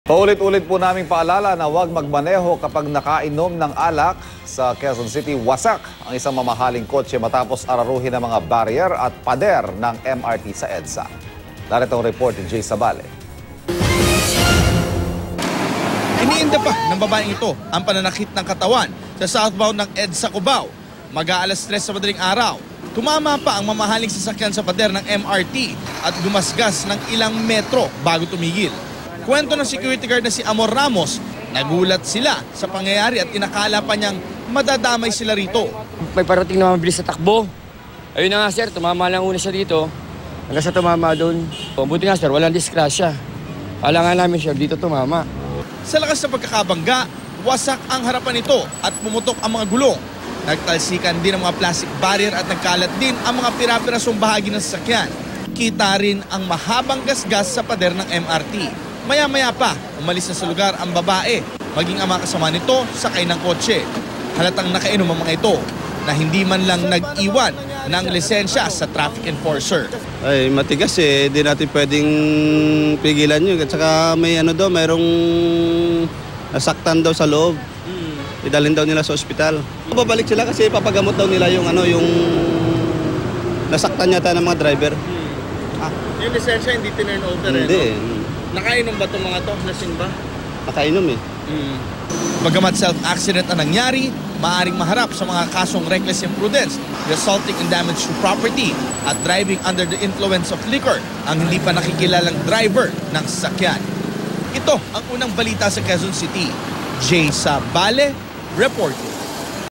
Paulit-ulit po naming paalala na huwag magmaneho kapag nakainom ng alak. Sa Quezon City, wasak ang isang mamahaling kotse matapos araruhin ng mga barrier at pader ng MRT sa EDSA. Narito ang report ni Jay Sabale. Iniinda pa ng babaeng ito ang pananakit ng katawan sa southbound ng EDSA Cubao. Mag-aalas 3 sa madaling araw. Tumama pa ang mamahaling sasakyan sa pader ng MRT at gumasgas ng ilang metro bago tumigil. Kwento ng security guard na si Amor Ramos, nagulat sila sa pangyayari at inakala pa niyang madadamay sila rito. May parating na mabilis sa takbo. Ayun na nga sir, tumama lang una siya dito. Hanggang sa tumama doon. Buti nga sir, walang disgrasya. Kala nga namin sir, dito tumama. Sa lakas ng pagkakabangga, wasak ang harapan nito at pumutok ang mga gulong. Nagtalsikan din ang mga plastic barrier at nagkalat din ang mga pira-pirasong bahagi ng sasakyan. Kita rin ang mahabang gasgas sa pader ng MRT. Maya-maya pa, umalis na sa lugar ang babae, maging ang mga kasama nito sakay ng kotse. Halatang nakainom ang mga ito na hindi man lang nag-iwan ng lisensya sa traffic enforcer. Ay, matigas eh. Hindi natin pwedeng pigilan yun. At saka may mayroong nasaktan daw sa loob. Idalhin daw nila sa ospital. Babalik sila kasi papagamot daw nila yung yung nasaktan yata ng mga driver. Yung lisensya hindi tinurn over Hindi. Nakainom ba itong mga to? Lasing ba? Nakainom eh. Bagamat self-accident ang nangyari, maaaring maharap sa mga kasong reckless imprudence, resulting in damage to property at driving under the influence of liquor ang hindi pa nakikilalang driver ng sasakyan. Ito ang unang balita sa Quezon City. Jay Sabale, reporting.